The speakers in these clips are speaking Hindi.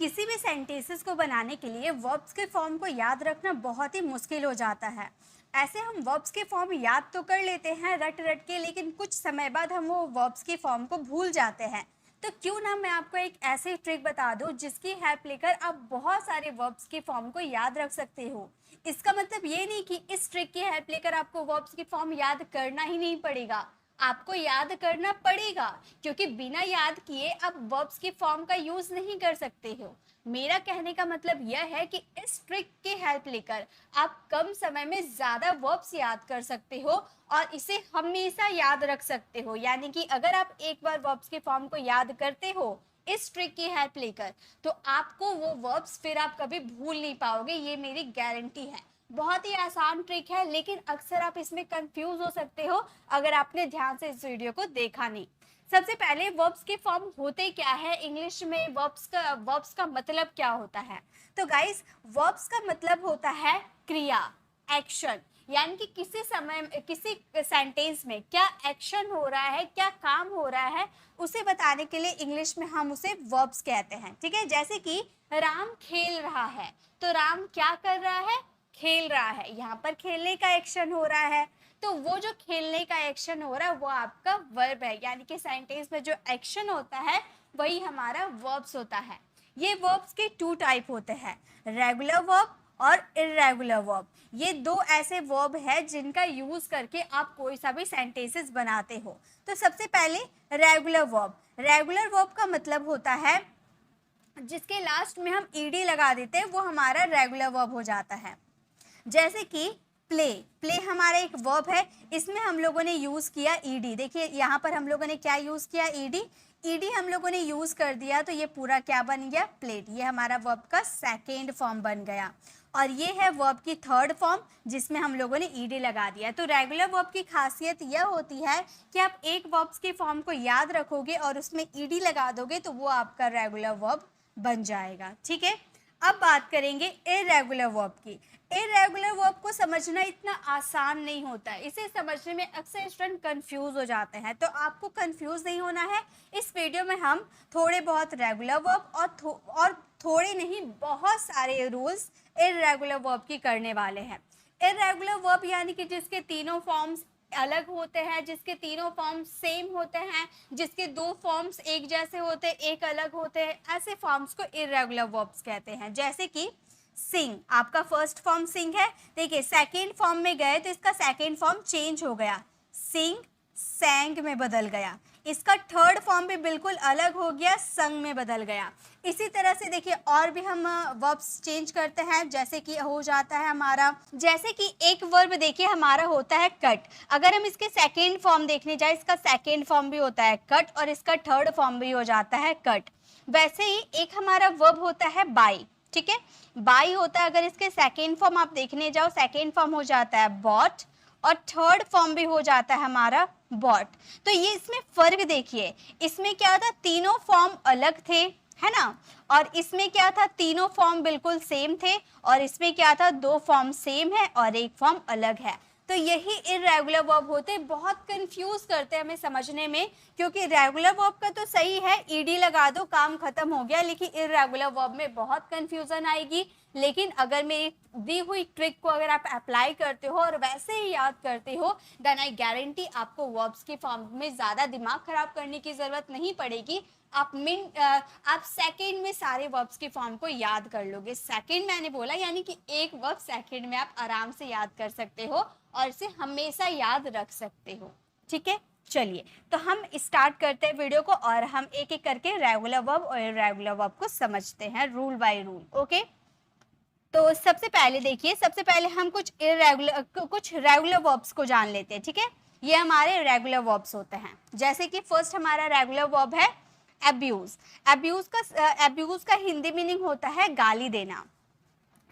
किसी भी सेंटेंसेस को बनाने के लिए वर्ब्स के फॉर्म को याद रखना बहुत ही मुश्किल हो जाता है। ऐसे हम वर्ब्स के फॉर्म याद तो कर लेते हैं रट रट के, लेकिन कुछ समय बाद हम वो वर्ब्स के फॉर्म को भूल जाते हैं। तो क्यों ना मैं आपको एक ऐसी ट्रिक बता दूं जिसकी हेल्प लेकर आप बहुत सारे वर्ब्स के फॉर्म को याद रख सकते हो। इसका मतलब ये नहीं कि इस ट्रिक की हेल्प लेकर आपको वर्ब्स के फॉर्म याद करना ही नहीं पड़ेगा, आपको याद करना पड़ेगा, क्योंकि बिना याद किए आप वर्ब्स के फॉर्म का यूज नहीं कर सकते हो। मेरा कहने का मतलब यह है कि इस ट्रिक की हेल्प लेकर आप कम समय में ज्यादा वर्ब्स याद कर सकते हो और इसे हमेशा याद रख सकते हो। यानी कि अगर आप एक बार वर्ब्स के फॉर्म को याद करते हो इस ट्रिक की हेल्प लेकर, तो आपको वो वर्ब्स फिर आप कभी भूल नहीं पाओगे, ये मेरी गारंटी है। बहुत ही आसान ट्रिक है, लेकिन अक्सर आप इसमें कंफ्यूज हो सकते हो अगर आपने ध्यान से इस वीडियो को देखा नहीं। सबसे पहले वर्ब्स के फॉर्म होते क्या है, इंग्लिश में वर्ब्स का मतलब क्या होता है। तो गाइस, वर्ब्स का मतलब होता है क्रिया, एक्शन। यानी कि किसी समय किसी सेंटेंस में क्या एक्शन हो रहा है, क्या काम हो रहा है, उसे बताने के लिए इंग्लिश में हम उसे वर्ब्स कहते हैं। ठीक है, जैसे कि राम खेल रहा है, तो राम क्या कर रहा है, खेल रहा है। यहाँ पर खेलने का एक्शन हो रहा है, तो वो जो खेलने का एक्शन हो रहा है वो आपका वर्ब है। यानी कि सेंटेंस में जो एक्शन होता है वही हमारा वर्ब्स होता है। ये वर्ब्स के टू टाइप होते हैं, रेगुलर वर्ब और इर्रेगुलर वर्ब। ये दो ऐसे वर्ब है जिनका यूज करके आप कोई सा भी सेंटेंसेस बनाते हो। तो सबसे पहले रेगुलर वर्ब। रेगुलर वर्ब का मतलब होता है जिसके लास्ट में हम ईडी लगा देते हैं, वो हमारा रेगुलर वर्ब हो जाता है। जैसे कि प्ले। प्ले हमारा एक वर्ब है, इसमें हम लोगों ने यूज किया ईडी। देखिए यहाँ पर हम लोगों ने क्या यूज किया, ईडी। ईडी हम लोगों ने यूज कर दिया तो ये पूरा क्या बन गया, प्लेट। ये हमारा वर्ब का सेकेंड फॉर्म बन गया। और ये है वर्ब की थर्ड फॉर्म जिसमें हम लोगों ने ईडी लगा दिया। तो रेगुलर वर्ब की खासियत यह होती है कि आप एक वर्ब्स के फॉर्म को याद रखोगे और उसमें ईडी लगा दोगे तो वो आपका रेगुलर वर्ब बन जाएगा। ठीक है, अब बात करेंगे इर्रेगुलर वर्ब की। इर्रेगुलर वर्ब को समझना इतना आसान नहीं होता है, इसे समझने में अक्सर स्टूडेंट कंफ्यूज हो जाते हैं। तो आपको कंफ्यूज नहीं होना है, इस वीडियो में हम थोड़े बहुत रेगुलर वर्ब और थोड़े नहीं बहुत सारे रूल्स इर्रेगुलर वर्ब की करने वाले हैं। इर्रेगुलर वर्ब यानी कि जिसके तीनों फॉर्म्स अलग होते हैं, जिसके तीनों फॉर्म्स सेम होते हैं, जिसके दो फॉर्म्स एक जैसे होते हैं एक अलग होते हैं, ऐसे फॉर्म्स को इर्रेगुलर वर्ब्स कहते हैं। जैसे कि सिंग, आपका फर्स्ट फॉर्म सिंग है, देखिए सेकेंड फॉर्म में गए तो इसका सेकेंड फॉर्म चेंज हो गया, सिंग सैंग में बदल गया। इसका थर्ड फॉर्म भी बिल्कुल अलग हो गया, संग में बदल गया। इसी तरह से देखिए और भी हम वर्ब्स चेंज करते हैं, जैसे कि हो जाता है हमारा, जैसे कि एक वर्ब देखिए हमारा होता है कट। अगर हम इसके सेकेंड फॉर्म देखने जाए, इसका सेकेंड फॉर्म भी होता है कट और इसका थर्ड फॉर्म भी हो जाता है कट। वैसे ही एक हमारा वर्ब होता है बाई। ठीक है, बाई होता है, अगर इसके सेकेंड फॉर्म आप देखने जाओ, सेकेंड फॉर्म हो जाता है बॉट और थर्ड फॉर्म भी हो जाता है हमारा बॉट। तो ये इसमें फर्क देखिए, इसमें क्या था, तीनों फॉर्म अलग थे, है ना, और इसमें क्या था, तीनों फॉर्म बिल्कुल सेम थे, और इसमें क्या था, दो फॉर्म सेम है और एक फॉर्म अलग है। तो यही इर्रेगुलर वर्ब होते, बहुत कंफ्यूज करते हैं हमें समझने में, क्योंकि रेगुलर वर्ब का तो सही है, ईडी लगा दो काम खत्म हो गया, लेकिन इर्रेगुलर वर्ब में बहुत कंफ्यूजन आएगी। लेकिन अगर मेरी दी हुई ट्रिक को अगर आप अप्लाई करते हो और वैसे ही याद करते हो, देन आई गारंटी आपको वर्ब्स के फॉर्म में ज़्यादा दिमाग खराब करने की ज़रूरत नहीं पड़ेगी। आप सेकंड में सारे वर्ब्स के फॉर्म को याद कर लोगे। सेकंड मैंने बोला, यानी कि एक वर्ब सेकंड में आप आराम से याद कर सकते हो और इसे हमेशा याद रख सकते हो। ठीक है, चलिए तो हम स्टार्ट करते हैं वीडियो को और हम एक एक करके रेगुलर वर्ब और इर्रेगुलर वर्ब को समझते हैं रूल बाय रूल। ओके, तो सबसे पहले देखिए, सबसे पहले हम कुछ रेगुलर वर्ब्स को जान लेते हैं। ठीक है, ये हमारे रेगुलर वर्ब्स होते हैं। जैसे कि फर्स्ट हमारा रेगुलर वर्ब है अब्यूज। अब्यूज का हिंदी मीनिंग होता है गाली देना।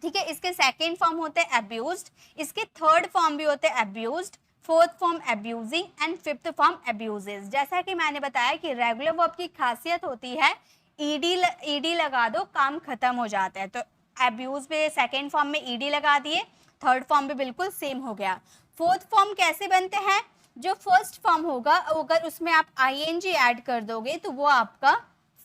ठीक है, इसके सेकेंड फॉर्म होते हैं अब्यूज्ड, इसके थर्ड फॉर्म भी होते हैं abused, fourth form abusing and fifth form abuses. जैसा कि मैंने बताया कि रेगुलर वर्ब की खासियत होती है ईडी लगा दो काम खत्म हो जाता है। तो अब्यूज पे सेकेंड फॉर्म में ईडी लगा दिए, थर्ड फॉर्म भी बिल्कुल सेम हो गया। फोर्थ फॉर्म कैसे बनते हैं, जो फर्स्ट फॉर्म होगा अगर उसमें आप आईएनजी ऐड कर दोगे तो वो आपका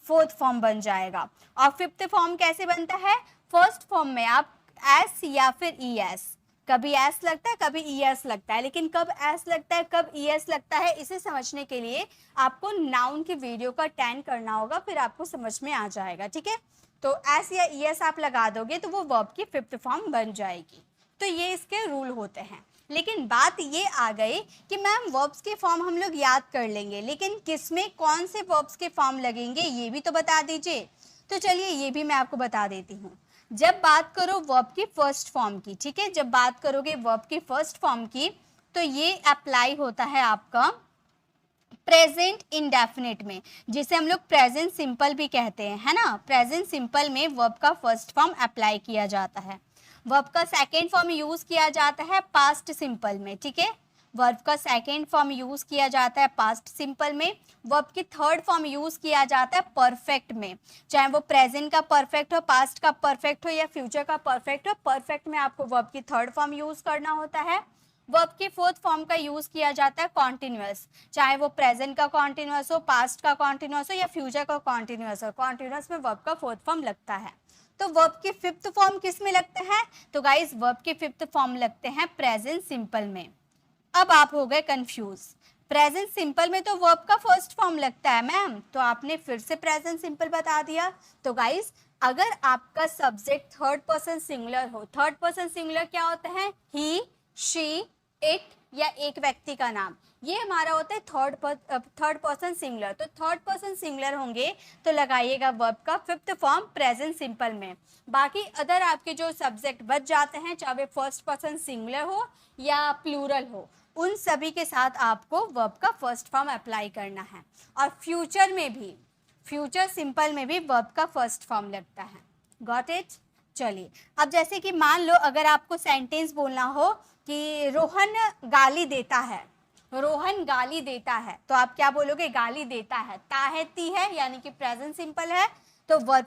फोर्थ फॉर्म बन जाएगा। और फिफ्थ फॉर्म कैसे बनता है? फर्स्ट फॉर्म में आप एस या फिर ई एस, कभी एस लगता है कभी ई एस लगता है, लेकिन कब एस लगता है कब ई एस लगता है इसे समझने के लिए आपको नाउन की वीडियो का अटेंड करना होगा, फिर आपको समझ में आ जाएगा। ठीक है, तो एस या ई एस आप लगा दोगे तो वो वर्ब की फिफ्थ फॉर्म बन जाएगी। तो ये इसके रूल होते हैं। लेकिन बात ये आ गई कि मैम वर्ब्स के फॉर्म हम लोग याद कर लेंगे, लेकिन किस में कौन से वर्ब्स के फॉर्म लगेंगे ये भी तो बता दीजिए। तो चलिए ये भी मैं आपको बता देती हूँ। जब बात करो वर्ब की फर्स्ट फॉर्म की, ठीक है, जब बात करोगे वर्ब की फर्स्ट फॉर्म की तो ये अप्लाई होता है आपका प्रेजेंट इंडेफिनिट में, जिसे हम लोग प्रेजेंट सिंपल भी कहते हैं, है ना। प्रेजेंट सिंपल में वर्ब का फर्स्ट फॉर्म अप्लाई किया जाता है। वर्ब का सेकेंड फॉर्म यूज किया जाता है पास्ट सिंपल में। ठीक है, वर्ब का सेकेंड फॉर्म यूज किया जाता है पास्ट सिंपल में। वर्ब की थर्ड फॉर्म यूज किया जाता है परफेक्ट में, चाहे वो प्रेजेंट का परफेक्ट हो, पास्ट का परफेक्ट हो या फ्यूचर का परफेक्ट हो, परफेक्ट में आपको वर्ब की थर्ड फॉर्म यूज करना होता है। वर्ब की फोर्थ फॉर्म का यूज किया जाता है कॉन्टिन्यूअस, चाहे वो प्रेजेंट का कॉन्टिन्यूअस हो, पास्ट का कॉन्टिन्यूअस हो या फ्यूचर का कॉन्टिन्यूअस हो, कॉन्टिन्यूअस में वर्ब का फोर्थ फॉर्म लगता है। तो वर्ब की फिफ्थ फॉर्म किस में लगते हैं? तो गाइस वर्ब के फिफ्थ फॉर्म लगते हैं प्रेजेंट सिंपल में। अब आप हो गए कंफ्यूज, प्रेजेंट सिंपल में तो वर्ब का फर्स्ट फॉर्म लगता है मैम, तो आपने फिर से प्रेजेंट सिंपल बता दिया। तो गाइस अगर आपका सब्जेक्ट थर्ड पर्सन सिंगुलर हो, थर्ड पर्सन सिंगुलर क्या होता है? ही, शी, इट या एक व्यक्ति का नाम, ये हमारा होता है थर्ड पर्सन सिंगुलर। तो थर्ड पर्सन सिंगुलर होंगे तो लगाइएगा वर्ब का फिफ्थ फॉर्म प्रेजेंट सिंपल में। बाकी अदर आपके जो सब्जेक्ट बच जाते हैं, चाहे वे फर्स्ट पर्सन सिंगुलर हो या प्लूरल हो, उन सभी के साथ आपको वर्ब का फर्स्ट फॉर्म अप्लाई करना है। और फ्यूचर में भी, फ्यूचर सिंपल में भी वर्ब का फर्स्ट फॉर्म लगता है। Got it? चलिए अब जैसे कि मान लो अगर आपको सेंटेंस बोलना हो कि रोहन गाली देता है, रोहन गाली देता है, तो आप क्या बोलोगे? गाली देता है, ता है ती है, यानी कि प्रेजेंट सिंपल है, तो वर्ब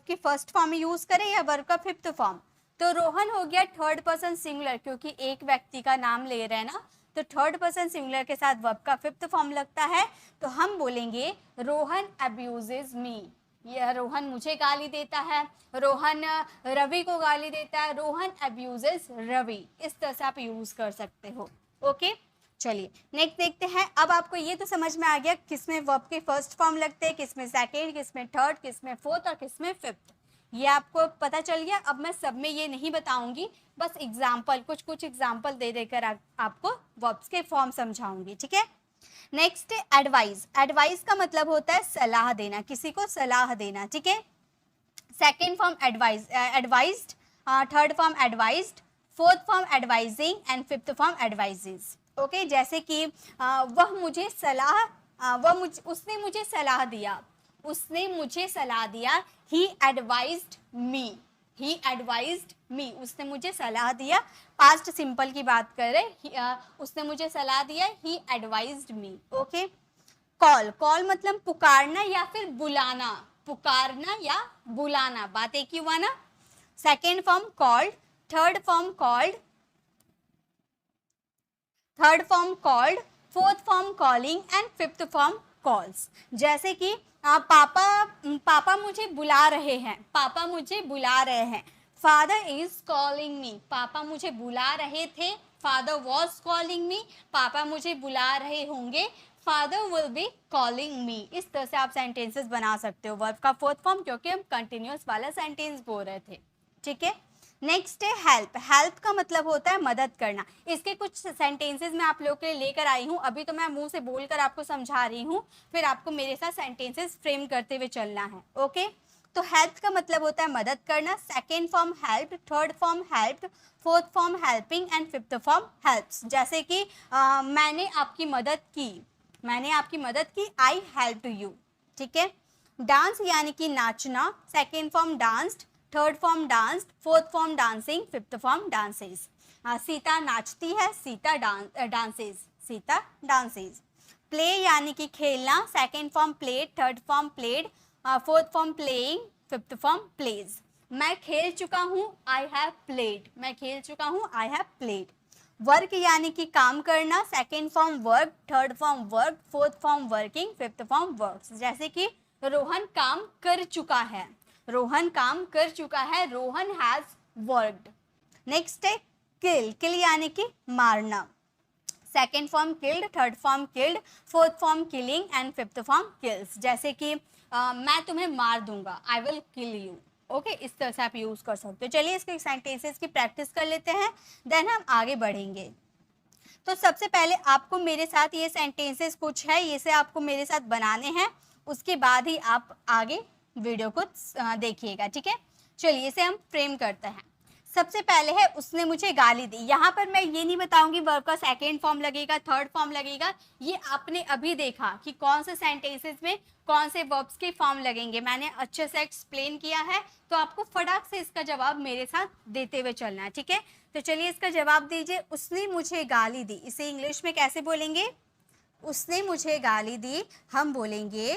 की फर्स्ट फॉर्म यूज करें या वर्ब का फिफ्थ फॉर्म? तो रोहन हो गया थर्ड पर्सन सिंगुलर, क्योंकि एक व्यक्ति का नाम ले रहे हैं ना, तो थर्ड पर्सन सिंगुलर के साथ वर्ब का फिफ्थ फॉर्म लगता है। तो हम बोलेंगे रोहन अब्यूजेस मी, यह रोहन मुझे गाली देता है, रोहन रवि को गाली देता है, रोहन अब्यूजेस रवि, इस तरह से आप यूज कर सकते हो। ओके, चलिए नेक्स्ट देखते हैं। अब आपको ये तो समझ में आ गया किसमें वर्ब के फर्स्ट फॉर्म लगते हैं, किसमें सेकेंड, किसमें थर्ड, किसमें फोर्थ और किसमें फिफ्थ, ये आपको पता चल गया। अब मैं सब में ये नहीं बताऊंगी, बस एग्जाम्पल, कुछ एग्जाम्पल दे देकर आपको वर्ब्स के फॉर्म समझाऊंगी। ठीक है, नेक्स्ट एडवाइस। एडवाइस का मतलब होता है सलाह देना, किसी को सलाह देना। ठीक है, second form advise, advised, third form advised, fourth form advising and fifth form advises. Okay, जैसे कि वह मुझे सलाह, उसने मुझे सलाह दिया, उसने मुझे सलाह दिया, ही एडवाइज्ड मी, ही एडवाइज्ड मी, उसने मुझे सलाह दिया। पास्ट सिंपल की बात करें, उसने मुझे सलाह दिया, ही एडवाइज्ड मी। ओके, कॉल, कॉल मतलब पुकारना या फिर बुलाना, पुकारना या बुलाना, बात एक ही हुआ ना। Second form called, third form called, third form called, fourth form calling and fifth form calls. जैसे कि पापा मुझे बुला रहे हैं, पापा मुझे बुला रहे हैं, फादर इज कॉलिंग मी, पापा मुझे बुला रहे थे, फादर वॉज कॉलिंग मी, पापा मुझे बुला रहे होंगे, father will be calling me. इस तरह से आप सेंटेंसेस बना सकते हो वर्ब का फोर्थ फॉर्म, क्योंकि हम कंटिन्यूअस वाला सेंटेंस बोल रहे थे। ठीक है, नेक्स्ट है हेल्प। हेल्प का मतलब होता है मदद करना। इसके कुछ सेंटेंसेस मैं आप लोगों के लिए लेकर आई हूँ, अभी तो मैं मुंह से बोलकर आपको समझा रही हूँ, फिर आपको मेरे साथ सेंटेंसेस फ्रेम करते हुए चलना है। ओके, तो हेल्प का मतलब होता है मदद करना, second form help, third form help, fourth form helping and fifth form helps. जैसे कि मैंने आपकी मदद की, मैंने आपकी मदद की, आई हेल्प यू। ठीक है, डांस यानी कि नाचना, second form danced, third form danced, fourth form dancing, fifth form dances. Sita नाचती है, Sita dances, Sita dances. Play यानी कि खेलना, second form played, third form played, fourth form playing, fifth form plays. मैं खेल चुका हूँ, आई हैव प्लेड, मैं खेल चुका हूँ, आई हैव प्लेड। वर्क यानी कि काम करना, second form work, third form work, fourth form working, fifth form works. जैसे कि रोहन काम कर चुका है, रोहन काम कर चुका है, रोहन हैज वर्कड। नेक्स्ट है किल, किल यानी कि मारना। Second form killed, third form killed, fourth form killing and fifth form kills. जैसे कि मैं तुम्हें मार दूंगा, I will kill you. Okay, इस तरह से आप यूज कर सकते हो। चलिए इसके सेंटेंसेस की प्रैक्टिस कर लेते हैं, देन हम आगे बढ़ेंगे। तो सबसे पहले आपको मेरे साथ ये सेंटेंसेस कुछ है, ये से आपको मेरे साथ बनाने हैं, उसके बाद ही आप आगे वीडियो को देखिएगा, ठीक है। चलिए इसे हम फ्रेम करते हैं। सबसे पहले है उसने मुझे गाली दी। यहाँ पर मैं ये नहीं बताऊंगी वर्ब का सेकेंड फॉर्म लगेगा, थर्ड फॉर्म लगेगा, ये आपने अभी देखा कि कौन से सेंटेंसेस में कौन से वर्ब्स के फॉर्म लगेंगे, मैंने अच्छे से एक्सप्लेन किया है। तो आपको फटाक से इसका जवाब मेरे साथ देते हुए चलना है, ठीक है। तो चलिए इसका जवाब दीजिए। उसने मुझे गाली दी, इसे इंग्लिश में कैसे बोलेंगे? उसने मुझे गाली दी, हम बोलेंगे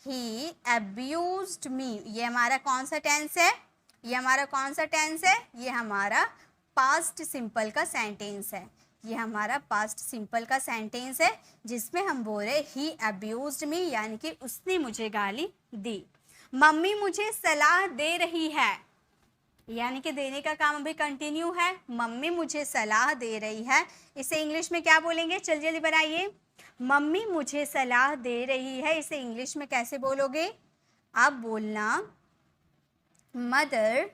ही अब्यूज्ड मी। ये हमारा कौन सा टेंस है? ये हमारा कौन सा टेंस है? ये हमारा पास्ट सिंपल का सेंटेंस है। ये हमारा पास्ट सिंपल का सेंटेंस है जिसमें हम बोल रहे ही अब्यूज्ड मी, यानी कि उसने मुझे गाली दी। मम्मी मुझे सलाह दे रही है, यानी कि देने का काम अभी कंटिन्यू है। मम्मी मुझे सलाह दे रही है, इसे इंग्लिश में क्या बोलेंगे? जल्दी जल्दी बनाइए। मम्मी मुझे सलाह दे रही है, इसे इंग्लिश में कैसे बोलोगे? आप बोलना mother,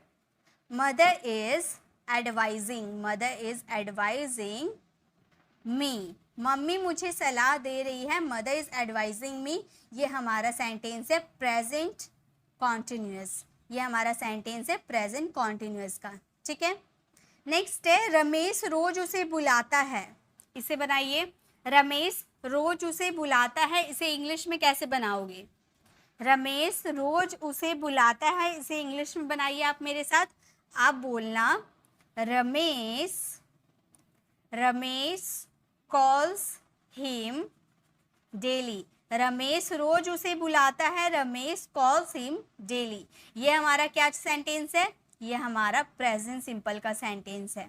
mother is advising, mother is advising me. Mummy मुझे सलाह दे रही है, मदर इज एडवाइजिंग मी। ये हमारा सेंटेंस है प्रेजेंट कॉन्टिन्यूअस, ये हमारा सेंटेंस है प्रेजेंट कॉन्टिन्यूअस का, ठीक है। नेक्स्ट है रमेश रोज उसे बुलाता है, इसे बनाइए। रमेश रोज उसे बुलाता है, इसे इंग्लिश में कैसे बनाओगे? रमेश रोज उसे बुलाता है, इसे इंग्लिश में बनाइए आप मेरे साथ। आप बोलना Ramesh, Ramesh calls him daily. Ramesh रोज उसे बुलाता है, रमेश कॉल्स हिम डेली। ये हमारा क्या सेंटेंस है? ये हमारा प्रेजेंट सिंपल का सेंटेंस है।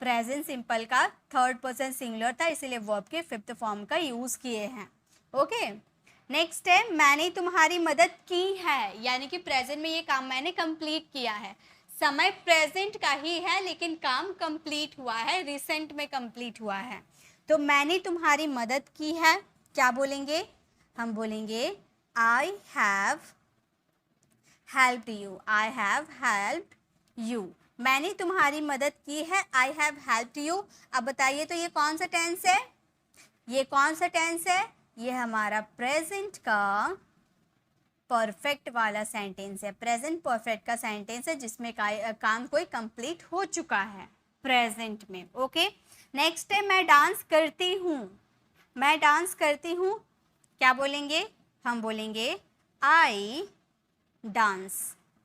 प्रेजेंट सिंपल का थर्ड पर्सन सिंगुलर था, इसीलिए वर्ब के फिफ्थ फॉर्म का यूज किए हैं। ओके, नेक्स्ट है मैंने तुम्हारी मदद की है, यानी कि प्रेजेंट में ये काम मैंने कंप्लीट किया है। समय प्रेजेंट का ही है लेकिन काम कंप्लीट हुआ है, रिसेंट में कंप्लीट हुआ है। तो मैंने तुम्हारी मदद की है, क्या बोलेंगे? हम बोलेंगे I have helped you, I have helped you. मैंने तुम्हारी मदद की है, आई हैव हेल्प्ड यू। अब बताइए तो ये कौन सा टेंस है? ये कौन सा टेंस है? ये हमारा प्रेजेंट का परफेक्ट वाला सेंटेंस है, प्रेजेंट परफेक्ट का सेंटेंस है जिसमें काम कोई कंप्लीट हो चुका है प्रेजेंट में। ओके, नेक्स्ट है मैं डांस करती हूँ, मैं डांस करती हूँ, क्या बोलेंगे? हम बोलेंगे आई डांस,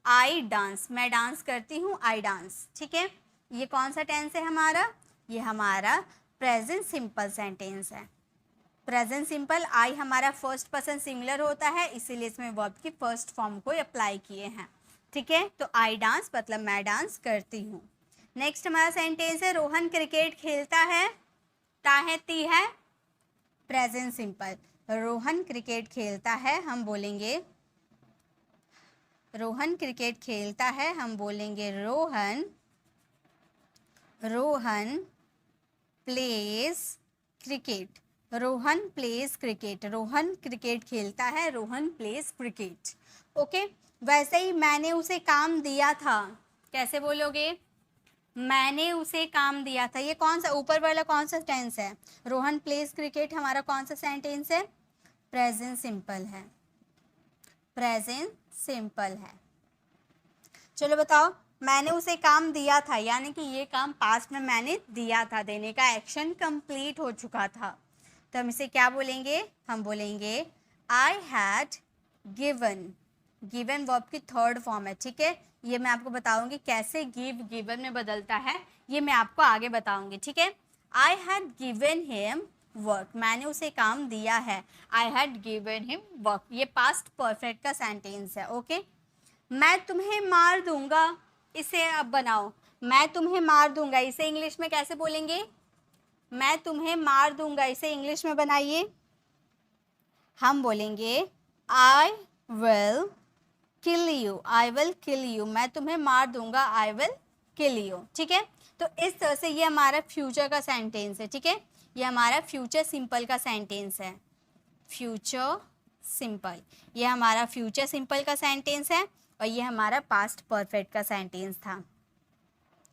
आई डांस। मैं डांस करती हूँ, आई डांस, ठीक है। ये कौन सा टेंस है हमारा? ये हमारा प्रेजेंट सिंपल सेंटेंस है। प्रेजेंट सिंपल, आई हमारा फर्स्ट पर्सन सिंगुलर होता है, इसीलिए इसमें वर्ब की फर्स्ट फॉर्म को अप्लाई किए हैं, ठीक है। तो आई डांस मतलब मैं डांस करती हूँ। नेक्स्ट हमारा सेंटेंस है रोहन क्रिकेट खेलता है, ता है ती है प्रेजेंट सिंपल। रोहन क्रिकेट खेलता है, हम बोलेंगे रोहन क्रिकेट खेलता है, हम बोलेंगे Rohan, Rohan pledge cricket, Rohan pledge cricket. Rohan cricket खेलता है, रोहन प्लेज क्रिकेट। ओके, वैसे ही मैंने उसे काम दिया था, कैसे बोलोगे? मैंने उसे काम दिया था। ये कौन सा ऊपर वाला कौन सा टेंस है? रोहन प्लेज क्रिकेट हमारा कौन सा सेंटेंस है? प्रेजेंट सिंपल है, प्रेजेंट सिंपल है। चलो बताओ, मैंने उसे काम दिया था, यानी कि ये काम पास्ट में मैंने दिया था, देने का एक्शन कंप्लीट हो चुका था। तो हम इसे क्या बोलेंगे? हम बोलेंगे I had given. Given verb की थर्ड फॉर्म है, ठीक है। ये मैं आपको बताऊंगी कैसे गिव गिवन में बदलता है, ये मैं आपको आगे बताऊंगी, ठीक है। I had given him work, मैंने उसे काम दिया है, I had given him work. ये पास्ट परफेक्ट का सेंटेंस है। ओके, मैं तुम्हें मार दूंगा, इसे अब बनाओ। मैं तुम्हें मार दूंगा, इसे इंग्लिश में कैसे बोलेंगे? मैं तुम्हें मार दूंगा, इसे इंग्लिश में बनाइए। हम बोलेंगे I will kill you, I will kill you, मैं तुम्हें मार दूंगा, आई विल किल यू। ठीक है, तो इस तरह से ये हमारा फ्यूचर का सेंटेंस है। ठीक है, ये हमारा फ्यूचर सिंपल का सेंटेंस है, फ्यूचर सिंपल, ये हमारा फ्यूचर सिंपल का सेंटेंस है और ये हमारा पास्ट परफेक्ट का सेंटेंस था।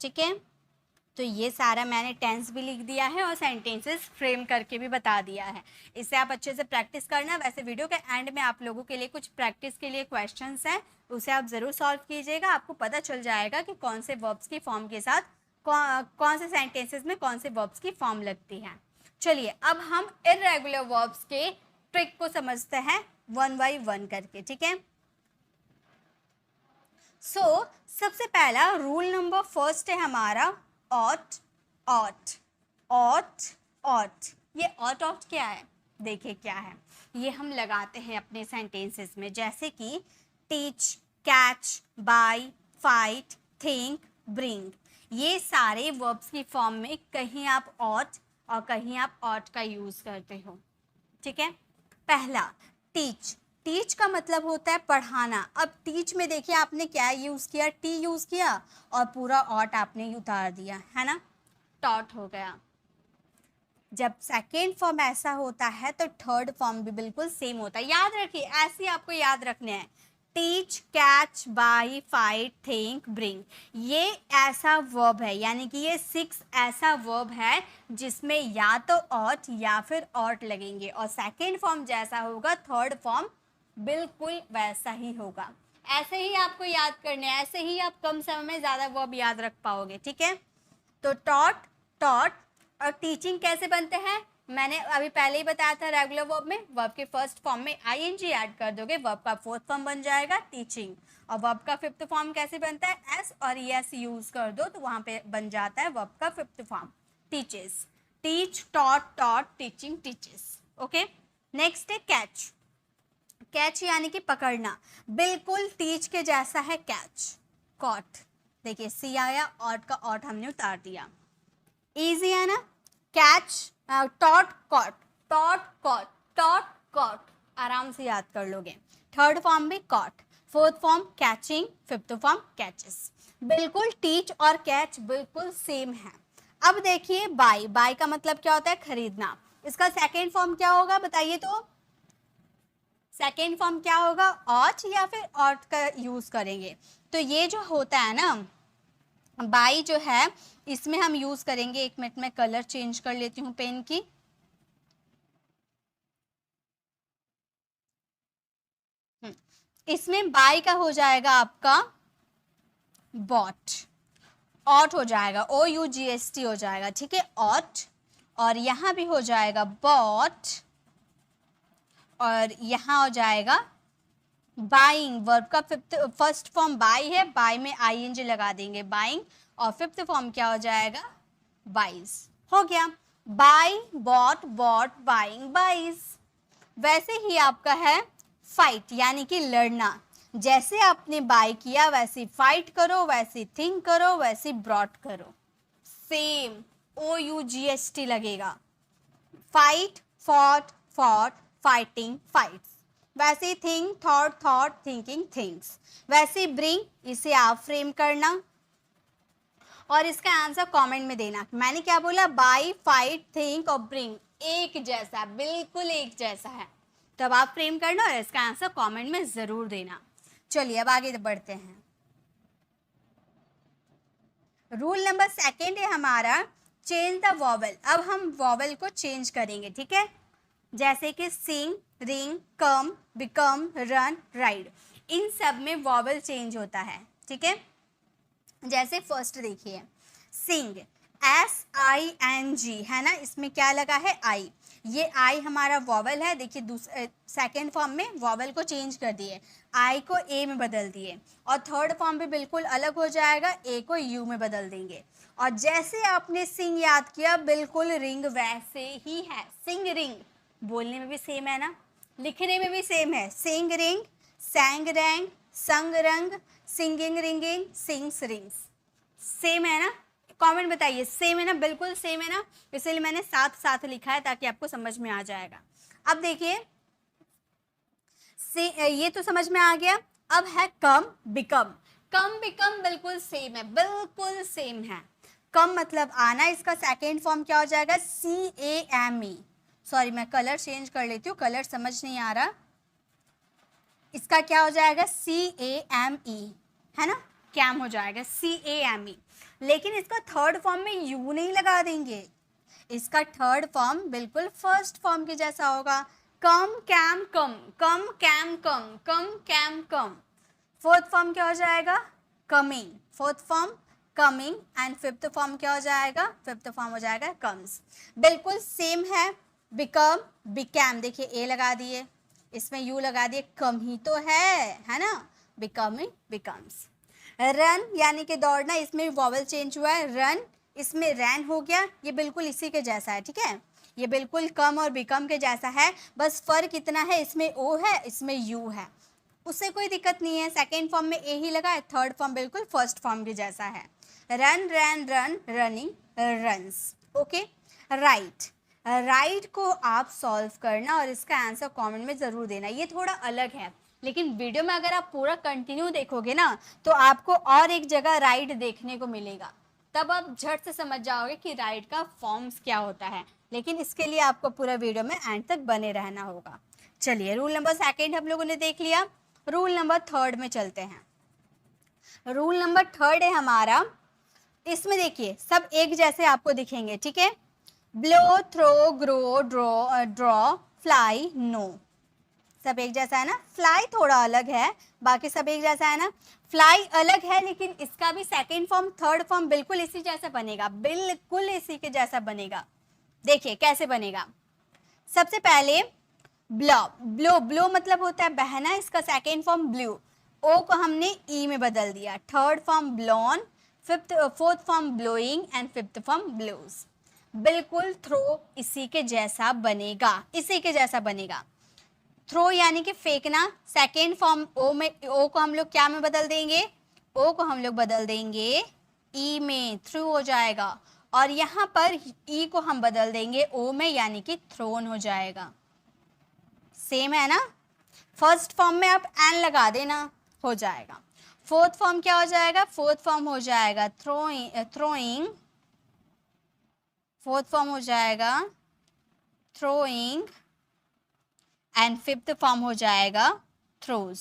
ठीक है, तो ये सारा मैंने टेंस भी लिख दिया है और सेंटेंसेस फ्रेम करके भी बता दिया है। इससे आप अच्छे से प्रैक्टिस करना। वैसे वीडियो के एंड में आप लोगों के लिए कुछ प्रैक्टिस के लिए क्वेश्चंस हैं, उसे आप ज़रूर सॉल्व कीजिएगा। आपको पता चल जाएगा कि कौन से वर्ब्स की फॉर्म के साथ कौन से सेंटेंसेस में कौन से वर्ब्स की फॉर्म लगती है। चलिए अब हम इर्रेगुलर वर्ब्स के ट्रिक को समझते हैं वन बाई वन करके। ठीक है, सबसे पहला रूल नंबर फर्स्ट है हमारा ought, ought, ought, ought। ये ought ought क्या है, देखिए क्या है। ये हम लगाते हैं अपने सेंटेंसेस में, जैसे कि teach, catch, buy, fight, think, bring। ये सारे वर्ब्स की फॉर्म में कहीं आप ought और कहीं आप ought का यूज़ करते हो। ठीक है, पहला teach, टीच का मतलब होता है पढ़ाना। अब टीच में देखिए आपने क्या यूज़ किया, टी यूज़ किया और पूरा ऑट आपने उतार दिया, है ना, टॉट हो गया। जब सेकेंड फॉर्म ऐसा होता है तो थर्ड फॉर्म भी बिल्कुल सेम होता है। याद रखिए, ऐसे आपको याद रखने हैं, teach, catch, by, fight, think, bring. ये ऐसा वर्ब है, यानी कि ये 6 ऐसा वर्ब है जिसमें या तो ऑट या फिर ऑट लगेंगे और सेकेंड फॉर्म जैसा होगा थर्ड फॉर्म बिल्कुल वैसा ही होगा। ऐसे ही आपको याद करने हैं, ऐसे ही आप कम समय में ज़्यादा वर्ब याद रख पाओगे। ठीक है, तो टॉट, टॉट और टीचिंग कैसे बनते हैं, मैंने अभी पहले ही बताया था। रेगुलर वर्ब में वर्ब के फर्स्ट फॉर्म में आईएनजी ऐड कर दोगे, वर्ब का फोर्थ फॉर्म बन जाएगा टीचिंग। और वर्ब का फिफ्थ फॉर्म कैसे बनता है, एस और एस यूज कर दो तो वहाँ पे बन जाता है वर्ब का fifth form teaches. Teach, taught, taught, teaching, teaches. Okay, next है कैच। कैच यानी कि पकड़ना, बिल्कुल टीच के जैसा है कैच। कॉट, देखिए सी आया, ऑट का ऑट हमने उतार दिया, इजी है ना। Catch, taught, caught, taught, caught, taught, caught, आराम से याद कर लोगे। थर्ड फॉर्म भी caught, fourth form catching, fifth form catches. बिल्कुल टीच और कैच बिल्कुल सेम है। अब देखिए बाय, बाय का मतलब क्या होता है, खरीदना। इसका सेकेंड फॉर्म क्या होगा बताइए, तो सेकेंड फॉर्म क्या होगा, ऑट या फिर ऑट का यूज करेंगे। तो ये जो होता है ना बाई जो है, इसमें हम यूज करेंगे, एक मिनट में कलर चेंज कर लेती हूँ पेन की। इसमें बाई का हो जाएगा आपका बॉट, ऑट हो जाएगा, OUGST हो जाएगा। ठीक है, ऑट, और यहाँ भी हो जाएगा बॉट और यहाँ हो जाएगा बाइंग। वर्ब का फर्स्ट फॉर्म बाई है, बाई में आईएनजी लगा देंगे बाइंग, और फिफ्थ फॉर्म क्या हो जाएगा, बाइज। हो गया, buy, bought, bought, buying, buys. वैसे ही आपका है फाइट, यानी कि लड़ना। जैसे आपने बाई किया वैसे फाइट करो, वैसे थिंक करो, वैसे ब्रॉट करो, सेम OUGST लगेगा। Fight, fought, fought, fighting, fights. वैसे think, thought, thought, thinking, things. वैसे ब्रिंग, इसे आप फ्रेम करना और इसका आंसर कमेंट में देना। मैंने क्या बोला, बाई, फाइट, थिंक और ब्रिंग एक जैसा, बिल्कुल एक जैसा है, तब आप फ्रेम करना और इसका आंसर कमेंट में जरूर देना। चलिए अब आगे बढ़ते हैं। रूल नंबर सेकेंड है हमारा चेंज द वॉवल। अब हम वॉवल को चेंज करेंगे। ठीक है, जैसे कि सिंग, रिंग, कम, बिकम, रन, राइड, इन सब में वॉवल चेंज होता है। ठीक है, जैसे फर्स्ट देखिए सिंग, SING है ना, इसमें क्या लगा है, आई। ये आई हमारा वॉवल है। देखिए दूसरे सेकेंड फॉर्म में वॉवल को चेंज कर दिए, आई को ए में बदल दिए, और थर्ड फॉर्म भी बिल्कुल अलग हो जाएगा, ए को यू में बदल देंगे। और जैसे आपने सिंग याद किया, बिल्कुल रिंग वैसे ही है। सिंग, रिंग बोलने में भी सेम है ना, लिखने में भी सेम है। सिंग, रिंग, सैंग, रैंग, संग, रंग, singing, ringing, sings, rings, same है ना। कमेंट बताइए, सेम है ना, बिल्कुल सेम है ना, इसलिए मैंने साथ साथ लिखा है ताकि आपको समझ में आ जाएगा। अब देखिए से ये तो समझ में आ गया। अब है कम बिकम। कम बिकम बिल्कुल सेम है, बिल्कुल सेम है। कम मतलब आना, इसका सेकेंड फॉर्म क्या हो जाएगा, CAME। सॉरी मैं कलर चेंज कर लेती हूँ, कलर समझ नहीं आ रहा। इसका क्या हो जाएगा, CAME, है ना, कैम हो जाएगा CAME। लेकिन इसका थर्ड फॉर्म में यू नहीं लगा देंगे, इसका थर्ड फॉर्म बिल्कुल फर्स्ट फॉर्म के जैसा होगा, कम कैम कम, कम कैम कम, कम कैम कम। फोर्थ फॉर्म क्या हो जाएगा, coming, fourth form coming. And fifth form क्या हो जाएगा, फिफ्थ फॉर्म हो जाएगा कम्स। बिल्कुल सेम है, बिकम बिकैम, देखिए ए लगा दिए, इसमें यू लगा दिए, कम ही तो है ना, बिकमिंग बिकम्स। रन यानी कि दौड़ना, इसमें भी वॉवल चेंज हुआ है, रन इसमें रैन हो गया, ये बिल्कुल इसी के जैसा है, ठीक है, ये बिल्कुल कम और बिकम के जैसा है, बस फर्क इतना है इसमें ओ है इसमें यू है, उससे कोई दिक्कत नहीं है। सेकेंड फॉर्म में ए ही लगा है, थर्ड फॉर्म बिल्कुल फर्स्ट फॉर्म के जैसा है, रन रैन run running runs. Okay, right, right को आप सॉल्व करना और इसका आंसर कमेंट में ज़रूर देना। ये थोड़ा अलग है, लेकिन वीडियो में अगर आप पूरा कंटिन्यू देखोगे ना तो आपको और एक जगह राइट देखने को मिलेगा, तब आप झट से समझ जाओगे कि राइट का फॉर्म्स क्या होता है। लेकिन इसके लिए आपको पूरा वीडियो में एंड तक बने रहना होगा। चलिए, रूल नंबर सेकेंड हम लोगों ने देख लिया, रूल नंबर थर्ड में चलते हैं। रूल नंबर थर्ड है हमारा, इसमें देखिए सब एक जैसे आपको दिखेंगे, ठीक है, blow throw grow draw fly know, सब एक जैसा है ना, फ्लाई थोड़ा अलग है, बाकी सब एक जैसा है ना। फ्लाई अलग है लेकिन इसका भी सेकेंड फॉर्म थर्ड फॉर्म बिल्कुल इसी जैसा बनेगा, बिल्कुल इसी के जैसा बनेगा। देखिए कैसे बनेगा, सबसे पहले ब्लो, ब्लो ब्लो मतलब होता है बहना, इसका सेकेंड फॉर्म ब्लू, ओ को हमने ई में बदल दिया, third form blown, fourth form blowing and fifth form blows. बिल्कुल थ्रो इसी के जैसा बनेगा, इसी के जैसा बनेगा। थ्रो यानी कि फेंकना, सेकेंड फॉर्म ओ में, ओ को हम लोग क्या में बदल देंगे, ओ को हम लोग बदल देंगे ई में, थ्रू हो जाएगा, और यहाँ पर ई को हम बदल देंगे ओ में यानी कि थ्रोन हो जाएगा। सेम है ना, फर्स्ट फॉर्म में आप एन लगा देना, हो जाएगा। फोर्थ फॉर्म क्या हो जाएगा, फोर्थ फॉर्म हो जाएगा थ्रोइंग, फोर्थ फॉर्म हो जाएगा थ्रोइंग, एंड फिफ्थ फॉर्म हो जाएगा थ्रोज।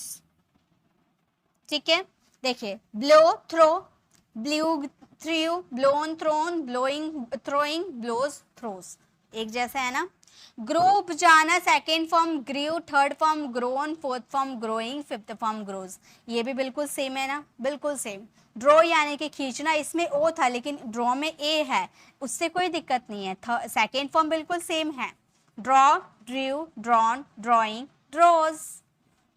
ठीक है, देखिए blow throw, blew threw, blown thrown, blowing throwing, blows throws, एक जैसा है ना। ग्रो जाना, second form grew, third form grown, fourth form growing, fifth form grows, ये भी बिल्कुल सेम है ना, बिल्कुल सेम। ड्रॉ यानी कि खींचना, इसमें ओ था लेकिन ड्रॉ में ए है, उससे कोई दिक्कत नहीं है, सेकेंड फॉर्म बिल्कुल सेम है, draw drew drawn drawing draws,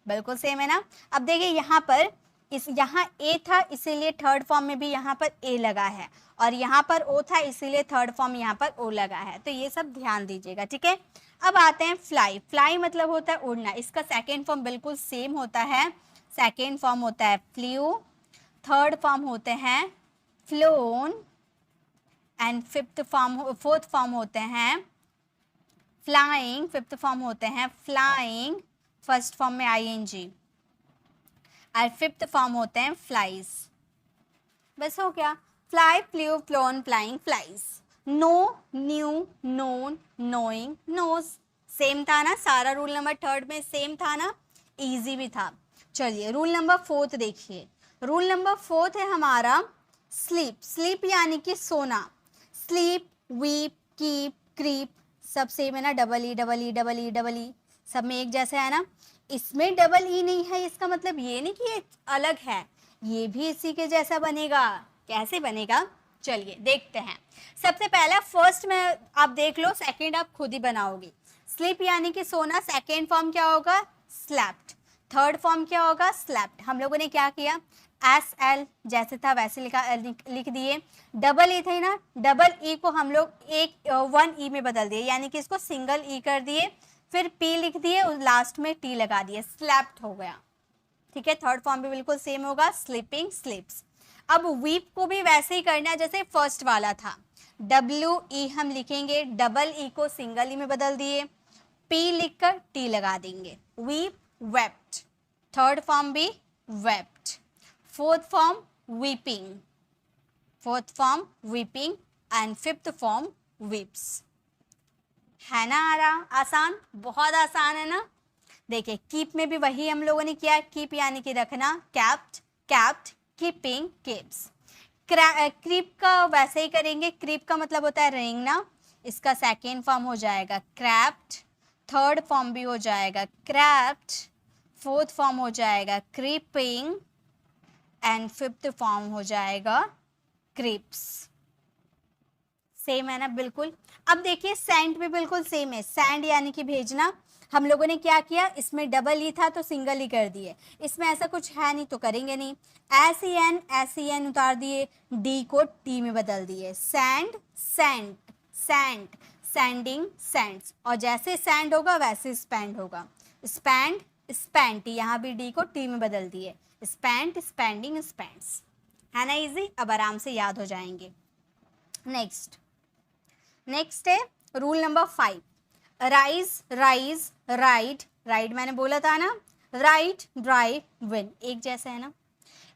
बिल्कुल सेम है ना। अब देखिए यहाँ पर यहाँ ए था इसीलिए थर्ड फॉर्म में भी यहाँ पर ए लगा है, और यहाँ पर ओ था इसीलिए थर्ड फॉर्म यहाँ पर ओ लगा है, तो ये सब ध्यान दीजिएगा, ठीक है। अब आते हैं फ्लाई, फ्लाई मतलब होता है उड़ना, इसका सेकेंड फॉर्म बिल्कुल सेम होता है, सेकेंड फॉर्म होता है फ्लू, थर्ड फॉर्म होते हैं फ्लोन, एंड फोर्थ फॉर्म होते हैं फ्लाइंग, फिफ्थ फॉर्म होते हैं फ्लाइंग, फर्स्ट फॉर्म में ING, और फिफ्थ फॉर्म होते हैं फ्लाइज। बस हो गया, fly flew flown flying flies. Know knew known knowing knows, same था ना, सारा रूल नंबर थर्ड में सेम था ना, इजी भी था। चलिए रूल नंबर फोर्थ देखिए, रूल नंबर फोर्थ है हमारा स्लीप, स्लीप यानी कि सोना, स्लीप वीप कीप क्रीप, सब सेम है ना, डबल ई सब में एक जैसा है ना। इसमें डबल ई नहीं है, इसका मतलब ये नहीं कि ये अलग है, ये भी इसी के जैसा बनेगा। कैसे बनेगा, चलिए देखते हैं। सबसे पहला फर्स्ट में आप देख लो, सेकंड आप खुद ही बनाओगे। स्लीप यानी कि सोना, सेकंड फॉर्म क्या होगा, स्लैप्ड, थर्ड फॉर्म क्या होगा, स्लैप्ड। हम लोगों ने क्या किया, SL जैसे था वैसे लिख दिए। डबल ई थे ना, डबल ई को हम लोग एक 1 ई में बदल दिए, यानी कि इसको सिंगल ई कर दिए, फिर P लिख दिए और लास्ट में T लगा दिए, स्लैप्ड हो गया। ठीक है, थर्ड फॉर्म भी बिल्कुल सेम होगा, स्लीपिंग स्लीप्स। अब वीप को भी वैसे ही करना है जैसे फर्स्ट वाला था, WE हम लिखेंगे, डबल ई को सिंगल ई में बदल दिए, P लिखकर T लगा देंगे, वीप wept, थर्ड फॉर्म भी wept, fourth form weeping, fourth form weeping and fifth form weeps। है ना आसान, बहुत आसान है ना। देखिए कीप में भी वही हम लोगों ने किया, कीप यानी कि रखना, kept kept, keeping keeps. Creep का वैसे ही करेंगे, क्रीप का मतलब होता है रेंगना, इसका सेकेंड फॉर्म हो जाएगा क्रैप्ट, थर्ड फॉर्म भी हो जाएगा क्रैप्ट, फोर्थ फॉर्म हो जाएगा क्रीपिंग एंड फिफ्थ फॉर्म हो जाएगा क्रीप्स। सेम है ना बिल्कुल। अब देखिए सैंड भी बिल्कुल सेम है, सैंड यानी कि भेजना। हम लोगों ने क्या किया, इसमें डबल ही था तो सिंगल ही कर दिए, इसमें ऐसा कुछ है नहीं तो करेंगे नहीं। एस ई एन उतार दिए, डी को टी में बदल दिए, sand sand sand, sending Sands, और जैसे सैंड होगा वैसे स्पैंड होगा, स्पैंड स्पैंटी, यहाँ भी डी को टी में बदल दिए, स्पैंड स्पैंडिंग स्पैंड्स। है ना इजी, अब आराम से याद हो जाएंगे। नेक्स्ट है rule number 5, rise rise ride, ride मैंने बोला था ना, राइट ड्राइव विन, एक जैसे है ना,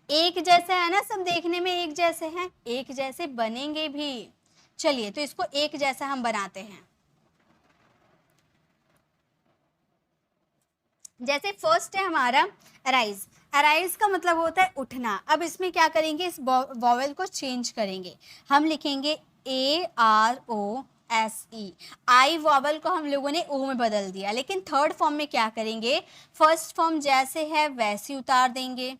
एक जैसे है ना, सब देखने में एक जैसे हैं, एक जैसे बनेंगे भी। चलिए तो इसको एक जैसा हम बनाते हैं। जैसे फर्स्ट है हमारा अराइज, अराइज का मतलब होता है उठना। अब इसमें क्या करेंगे, इस वॉवेल को चेंज करेंगे, हम लिखेंगे AROSE, आई वॉवेल को हम लोगों ने ओ में बदल दिया, लेकिन थर्ड फॉर्म में क्या करेंगे, फर्स्ट फॉर्म जैसे है वैसे उतार देंगे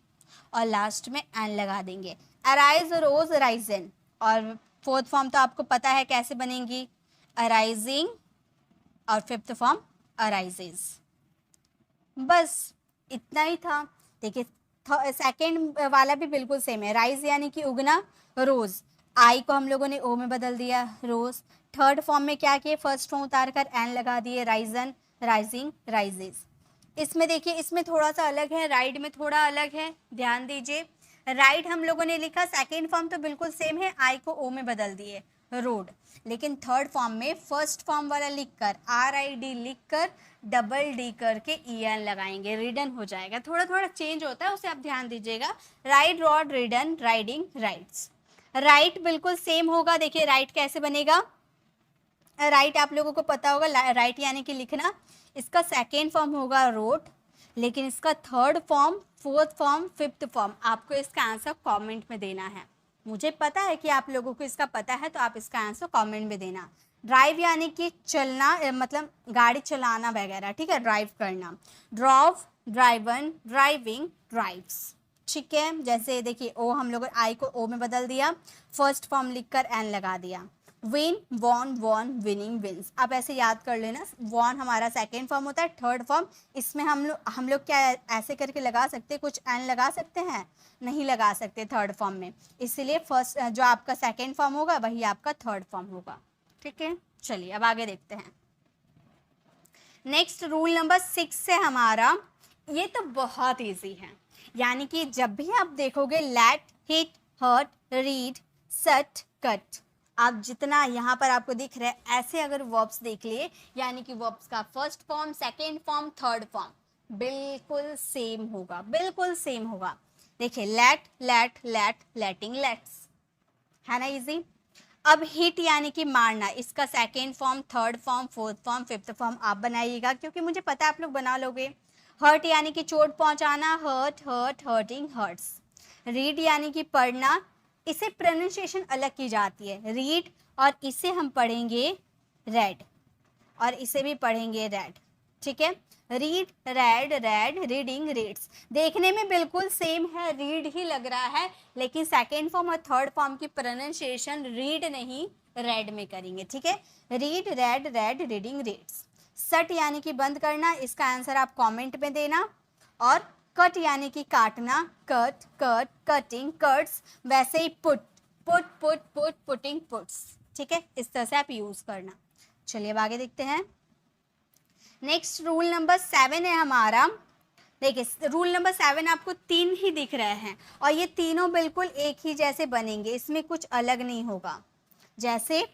और लास्ट में एन लगा देंगे, अराइज रोज राइजन। और फोर्थ फॉर्म तो आपको पता है कैसे बनेंगी, अराइजिंग, और फिफ्थ फॉर्म अराइजेज। बस इतना ही था। देखिए सेकेंड वाला भी बिल्कुल सेम है, राइज यानी कि उगना, रोज, आई को हम लोगों ने ओ में बदल दिया, रोज। थर्ड फॉर्म में क्या किए, फर्स्ट फॉर्म उतार कर एन लगा दिए, राइजन राइजिंग राइजेस। इसमें देखिए इसमें थोड़ा सा अलग है, राइड में थोड़ा अलग है, ध्यान दीजिए। राइड हम लोगों ने लिखा, सेकेंड फॉर्म तो बिल्कुल सेम है, आई को ओ में बदल दिए, रोड, लेकिन थर्ड फॉर्म में फर्स्ट फॉर्म वाला लिखकर RID लिखकर डबल डी करके EN लगाएंगे, रिडन हो जाएगा। थोड़ा थोड़ा चेंज होता है, उसे आप ध्यान दीजिएगा। Ride rod ridden, riding rides. Right बिल्कुल सेम होगा, देखिए राइट कैसे बनेगा, राइट आप लोगों को पता होगा, राइट यानी कि लिखना, इसका सेकेंड फॉर्म होगा रोड, लेकिन इसका third form, fourth form, fifth form आपको इसका आंसर कमेंट में देना है। मुझे पता है कि आप लोगों को इसका पता है, तो आप इसका आंसर कमेंट में देना। ड्राइव यानी कि चलना, मतलब गाड़ी चलाना वगैरह, ठीक है, ड्राइव करना। ड्रॉव, ड्राइवन, ड्राइविंग, ड्राइव्स, ठीक है। जैसे देखिए ओ हम लोग आई को ओ में बदल दिया, फर्स्ट फॉर्म लिखकर एन लगा दिया। Win, won, won, winning, wins. आप ऐसे याद कर लेना, वॉन हमारा सेकेंड फॉर्म होता है, थर्ड फॉर्म, इसमें हम लोग क्या ऐसे करके लगा सकते हैं, कुछ एन लगा सकते हैं, नहीं लगा सकते थर्ड फॉर्म में, इसलिए फर्स्ट जो आपका सेकेंड फॉर्म होगा वही आपका थर्ड फॉर्म होगा, ठीक है। चलिए अब आगे देखते हैं। नेक्स्ट रूल नंबर 6 है हमारा, ये तो बहुत ईजी है, यानी कि जब भी आप देखोगे लेट, हिट, हर्ट, रीड, सट, कट, आप जितना यहाँ पर आपको दिख रहा है ऐसे अगर वर्ब्स देख लिए, यानी कि वर्ब्स का first form, second form, third form बिल्कुल सेम होगा, बिल्कुल सेम होगा। देखिए let, let, let, letting, lets, है ना इजी। अब हिट यानी कि मारना, इसका second form, third form, fourth form, fifth form आप बनाइएगा, क्योंकि मुझे पता है आप लोग बना लोगे। हर्ट यानी कि चोट पहुंचाना, hurt, hurt, hurting, hurts. Read यानी कि पढ़ना, इसे प्रोनाउंसिएशन अलग की जाती है, रीड, और इसे हम पढ़ेंगे रेड, और इसे भी पढ़ेंगे रेड, ठीक है। Read, red, red, reading, reads, देखने में बिल्कुल सेम है, रीड ही लग रहा है, लेकिन सेकेंड फॉर्म और थर्ड फॉर्म की प्रोनाउंसिएशन रीड नहीं रेड में करेंगे, ठीक है। Read, red, red, reading, reads. सट यानी कि बंद करना, इसका आंसर आप कमेंट में देना। और कट यानी कि काटना, कट, कट, कटिंग, कट्स, वैसे ही put, put, put, put, putting, puts, ठीक है, इस तरह से आप यूज करना। चलिए अब आगे देखते हैं। नेक्स्ट रूल नंबर 7 है हमारा। देखिए रूल नंबर 7 आपको 3 ही दिख रहे हैं, और ये तीनों बिल्कुल एक ही जैसे बनेंगे, इसमें कुछ अलग नहीं होगा। जैसे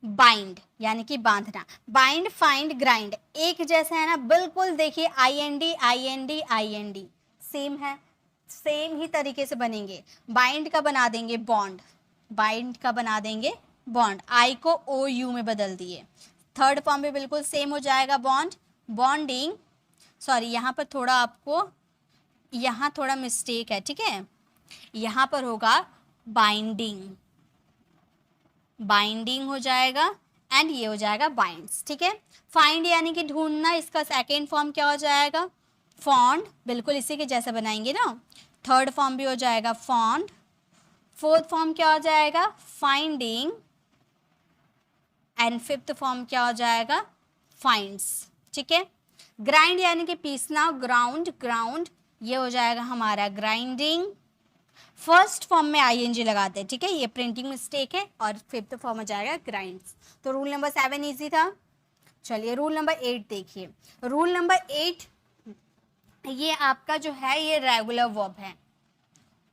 बाइंड यानी कि बांधना, बाइंड फाइंड ग्राइंड एक जैसा है ना, बिल्कुल देखिए IND IND IND सेम है, सेम ही तरीके से बनेंगे। बाइंड का बना देंगे बॉन्ड, बाइंड का बना देंगे बॉन्ड, आई को OU में बदल दिए, थर्ड फॉर्म भी बिल्कुल सेम हो जाएगा बॉन्ड, बॉन्डिंग, सॉरी यहाँ पर थोड़ा आपको यहाँ थोड़ा मिस्टेक है, ठीक है, यहाँ पर होगा बाइंडिंग, बाइंडिंग हो जाएगा एंड ये हो जाएगा बाइंड्स, ठीक है। फाइंड यानी कि ढूंढना, इसका सेकेंड फॉर्म क्या हो जाएगा, फॉन्ड, बिल्कुल इसी के जैसा बनाएंगे ना, थर्ड फॉर्म भी हो जाएगा फॉन्ड, फोर्थ फॉर्म क्या हो जाएगा फाइंडिंग एंड फिफ्थ फॉर्म क्या हो जाएगा फाइंड्स, ठीक है। ग्राइंड यानी कि पीसना, ग्राउंड, ग्राउंड ये हो जाएगा हमारा ग्राइंडिंग, फर्स्ट फॉर्म में ING लगाते हैं, ठीक है, ये प्रिंटिंग मिस्टेक है, और फिफ्थ फॉर्म हो जाएगा ग्राइंड्स। तो रूल नंबर 7 इजी था। चलिए रूल नंबर 8 देखिए, रूल नंबर 8 ये आपका जो है ये रेगुलर वर्ब है,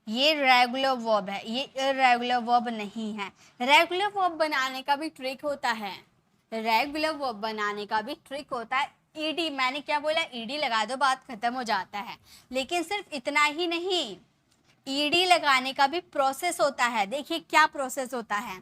ये रेगुलर वर्ब है, ये इरेगुलर वर्ब नहीं है। रेगुलर वर्ब बनाने का भी ट्रिक होता है, रेगुलर वर्ब बनाने का भी ट्रिक होता है। ED, मैंने क्या बोला, ED लगा दो बात खत्म हो जाता है, लेकिन सिर्फ इतना ही नहीं, ED लगाने का भी प्रोसेस होता है। देखिए क्या प्रोसेस होता है,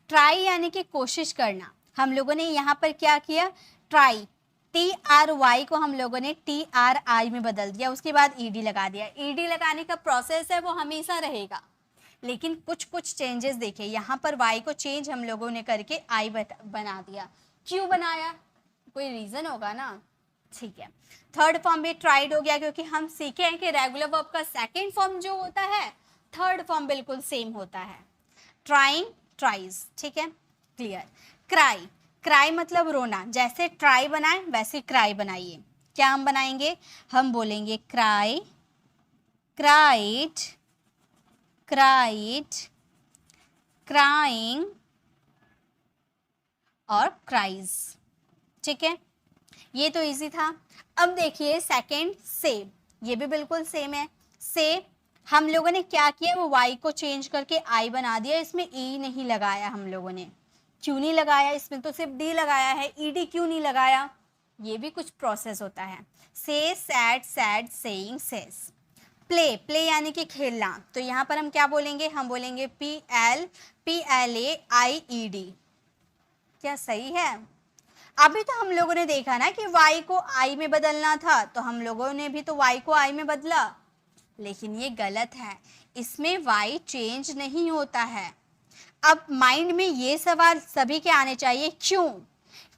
ट्राई यानी कि कोशिश करना, हम लोगों ने यहाँ पर क्या किया, ट्राई, TRY को हम लोगों ने TRI में बदल दिया, उसके बाद ED लगा दिया। ED लगाने का प्रोसेस है वो हमेशा रहेगा, लेकिन कुछ कुछ चेंजेस देखिए, यहाँ पर Y को चेंज हम लोगों ने करके I बना दिया। क्यों बनाया, कोई रीजन होगा ना, ठीक है। थर्ड फॉर्म भी ट्राइड हो गया, क्योंकि हम सीखे हैं कि रेगुलर वर्ब का सेकेंड फॉर्म जो होता है थर्ड फॉर्म बिल्कुल सेम होता है, ट्राइंग, ट्राइज, ठीक है, क्लियर। क्राई, क्राई मतलब रोना, जैसे ट्राई बनाए वैसे क्राई बनाइए। क्या हम बनाएंगे, हम बोलेंगे क्राई, क्राइड, क्राइड, क्राइंग और क्राइज, ठीक है, ये तो इजी था। अब देखिए सेकंड से, ये भी बिल्कुल सेम है। से हम लोगों ने क्या किया, वो Y को चेंज करके I बना दिया, इसमें E नहीं लगाया हम लोगों ने, क्यों नहीं लगाया, इसमें तो सिर्फ D लगाया है, ED क्यों नहीं लगाया, ये भी कुछ प्रोसेस होता है। Say, said, said, saying, says. Play, play यानी कि खेलना, तो यहाँ पर हम क्या बोलेंगे, हम बोलेंगे PLAIED, क्या सही है। अभी तो हम लोगों ने देखा ना कि Y को I में बदलना था, तो हम लोगों ने भी तो Y को I में बदला, लेकिन ये गलत है, इसमें Y चेंज नहीं होता है। अब माइंड में ये सवाल सभी के आने चाहिए, क्यों,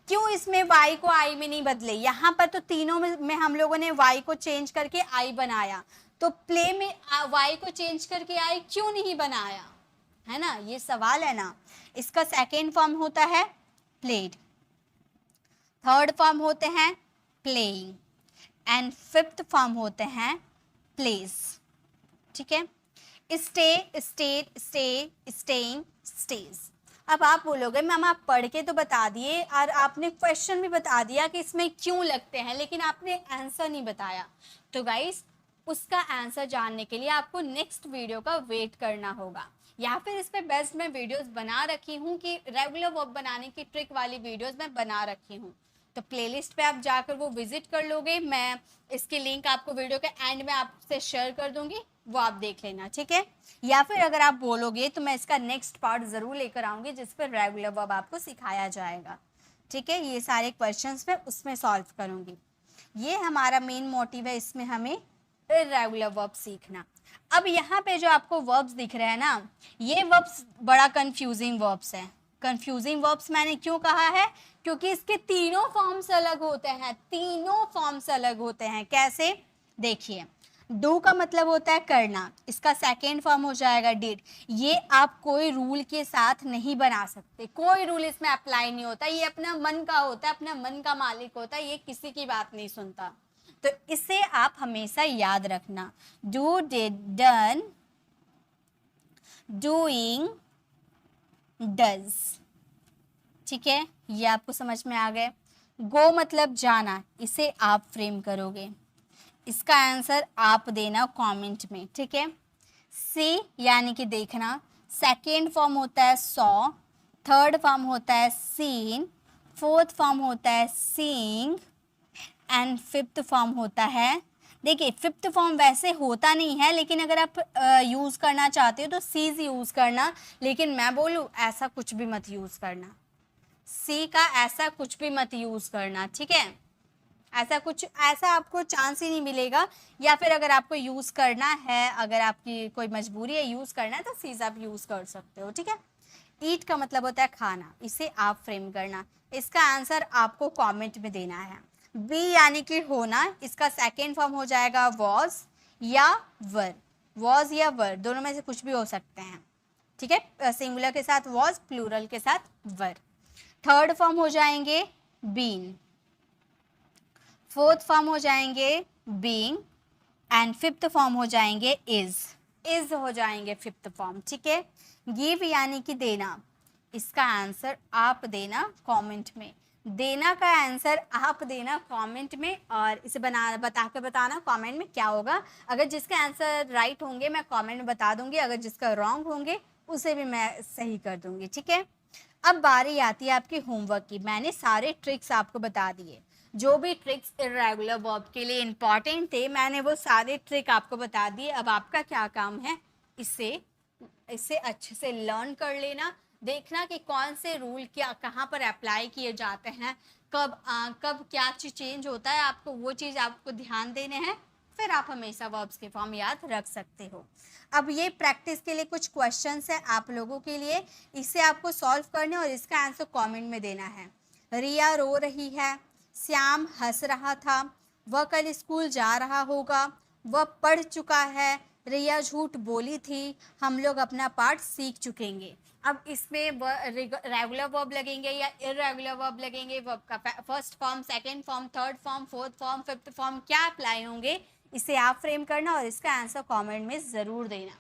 क्यों इसमें Y को I में नहीं बदले, यहाँ पर तो तीनों में हम लोगों ने Y को चेंज करके I बनाया, तो प्ले में Y को चेंज करके I क्यों नहीं बनाया, है ना, ये सवाल है ना। इसका सेकेंड फॉर्म होता है प्लेड, थर्ड फॉर्म होते हैं प्लेइंग एंड फिफ्थ फॉर्म होते हैं प्लेस, ठीक है। Stay, state, stay, staying, stage. अब आप बोलोगे मैम आप पढ़ के तो बता दिए और आपने क्वेश्चन भी बता दिया कि इसमें क्यों लगते हैं, लेकिन आपने आंसर नहीं बताया। तो गाइस उसका आंसर जानने के लिए आपको नेक्स्ट वीडियो का वेट करना होगा, या फिर इस पे बेस्ट मैं वीडियोस बना रखी हूँ कि रेगुलर वर्ब बनाने की ट्रिक वाली वीडियोस मैं बना रखी हूँ, तो प्लेलिस्ट पे आप जाकर वो विजिट कर लोगे, मैं इसकी लिंक आपको वीडियो के एंड में आपसे शेयर कर दूंगी, वो आप देख लेना, ठीक है। या फिर अगर आप बोलोगे तो मैं इसका नेक्स्ट पार्ट ज़रूर लेकर आऊँगी जिस पर रेगुलर वर्ब आपको सिखाया जाएगा, ठीक है। ये सारे क्वेश्चंस मैं उसमें सॉल्व करूँगी, ये हमारा मेन मोटिव है इसमें हमें इर्रेगुलर वर्ब सीखना। अब यहाँ पे जो आपको वर्ब्स दिख रहे हैं ना, ये वर्ब्स बड़ा कंफ्यूजिंग वर्ब्स हैं। कंफ्यूजिंग वर्ब्स मैंने क्यों कहा है, क्योंकि इसके तीनों फॉर्म्स अलग होते हैं, तीनों फॉर्म्स अलग होते हैं। कैसे, देखिए डू का मतलब होता है करना, इसका सेकेंड फॉर्म हो जाएगा डिड। ये आप कोई रूल के साथ नहीं बना सकते, कोई रूल इसमें अप्लाई नहीं होता, ये अपना मन का होता है, अपना मन का मालिक होता है, ये किसी की बात नहीं सुनता। तो इसे आप हमेशा याद रखना, do, did, done, doing, does, ठीक है, ये आपको समझ में आ गए। गो मतलब जाना, इसे आप फ्रेम करोगे, इसका आंसर आप देना कमेंट में, ठीक है। सी यानी कि देखना, सेकेंड फॉर्म होता है सॉ, थर्ड फॉर्म होता है सीन, फोर्थ फॉर्म होता है सीइंग एंड फिफ्थ फॉर्म होता है, देखिए फिफ्थ फॉर्म वैसे होता नहीं है, लेकिन अगर आप यूज़ करना चाहते हो तो सीज यूज़ करना, लेकिन मैं बोलूँ ऐसा कुछ भी मत यूज़ करना, सी का ऐसा कुछ भी मत यूज़ करना, ठीक है। ऐसा आपको चांस ही नहीं मिलेगा, या फिर अगर आपको यूज़ करना है, अगर आपकी कोई मजबूरी है यूज़ करना है तो सीज आप यूज़ कर सकते हो, ठीक है। ईट का मतलब होता है खाना, इसे आप फ्रेम करना, इसका आंसर आपको कमेंट में देना है। बी यानी कि होना, इसका सेकेंड फॉर्म हो जाएगा वॉज या वर, वॉज या वर दोनों में से कुछ भी हो सकते हैं, ठीक है। सिंगुलर के साथ वॉज, प्लूरल के साथ वर। थर्ड फॉर्म हो जाएंगे बीन, फोर्थ फॉर्म हो जाएंगे बीइंग एंड फिफ्थ फॉर्म हो जाएंगे इज हो जाएंगे फिफ्थ फॉर्म, ठीक है। गिव यानी कि देना, इसका आंसर आप देना कमेंट में, देना का आंसर आप देना कमेंट में, और इसे बता के बताना कमेंट में क्या होगा। अगर जिसके आंसर राइट होंगे मैं कमेंट में बता दूंगी, अगर जिसका रॉन्ग होंगे उसे भी मैं सही कर दूंगी, ठीक है। अब बारी आती है आपकी होमवर्क की। मैंने सारे ट्रिक्स आपको बता दिए, जो भी ट्रिक्स इर्रेगुलर वर्ब के लिए इंपॉर्टेंट थे मैंने वो सारे ट्रिक आपको बता दिए। अब आपका क्या काम है, इसे अच्छे से लर्न कर लेना, देखना कि कौन से रूल क्या कहाँ पर अप्लाई किए जाते हैं, कब क्या चीज़ चेंज होता है, आपको वो चीज़ आपको ध्यान देने हैं, फिर आप हमेशा वर्ब्स के फॉर्म याद रख सकते हो। अब ये प्रैक्टिस के लिए कुछ क्वेश्चंस है आप लोगों के लिए, इसे आपको सॉल्व करने और इसका आंसर कमेंट में देना है। रिया रो रही है, श्याम हंस रहा था, वह कल स्कूल जा रहा होगा, वह पढ़ चुका है, रिया झूठ बोली थी, हम लोग अपना पार्ट सीख चुकेंगे। अब इसमें रेगुलर वर्ब लगेंगे या इरेगुलर वर्ब लगेंगे, वर्ब का first form, second form, third form, fourth form, fifth form क्या अप्लाई होंगे, इसे आप फ्रेम करना और इसका आंसर कमेंट में ज़रूर देना।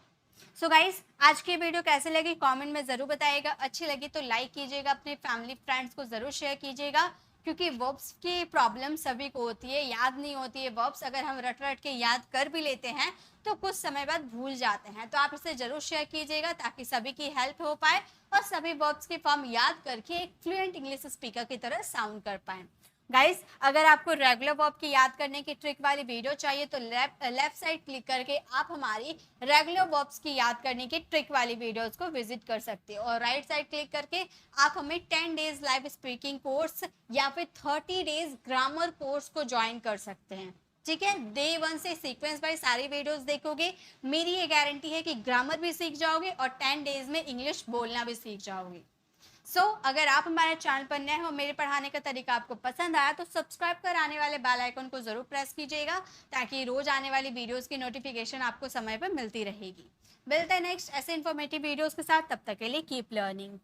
सो गाइस, आज की वीडियो कैसे लगी कमेंट में ज़रूर बताइएगा, अच्छी लगी तो लाइक कीजिएगा, अपने फैमिली फ्रेंड्स को ज़रूर शेयर कीजिएगा, क्योंकि वर्ब्स की प्रॉब्लम सभी को होती है, याद नहीं होती है वर्ब्स, अगर हम रट रट के याद कर भी लेते हैं तो कुछ समय बाद भूल जाते हैं। तो आप इसे ज़रूर शेयर कीजिएगा ताकि सभी की हेल्प हो पाए और सभी वर्ब्स की फॉर्म याद करके एक फ्लुएंट इंग्लिश स्पीकर की तरह साउंड कर पाएँ। गाइस, अगर आपको रेगुलर वर्ब की याद करने की ट्रिक वाली वीडियो चाहिए तो लेफ्ट साइड क्लिक करके आप हमारी रेगुलर वर्ब्स की याद करने की ट्रिक वाली वीडियोस को विजिट कर सकते हो, और राइट साइड क्लिक करके आप हमें 10 डेज लाइव स्पीकिंग कोर्स या फिर 30 डेज ग्रामर कोर्स को ज्वाइन कर सकते हैं, ठीक है। डे 1 से सीक्वेंस बाय सारी वीडियोस देखोगे, मेरी ये गारंटी है कि ग्रामर भी सीख जाओगे और 10 डेज में इंग्लिश बोलना भी सीख जाओगे। अगर आप हमारे चैनल पर नए हो, मेरे पढ़ाने का तरीका आपको पसंद आया तो सब्सक्राइब कर आने वाले बेल आइकन को जरूर प्रेस कीजिएगा, ताकि रोज आने वाली वीडियोस की नोटिफिकेशन आपको समय पर मिलती रहेगी। मिलते हैं नेक्स्ट ऐसे इन्फॉर्मेटिव वीडियोस के साथ, तब तक के लिए कीप लर्निंग।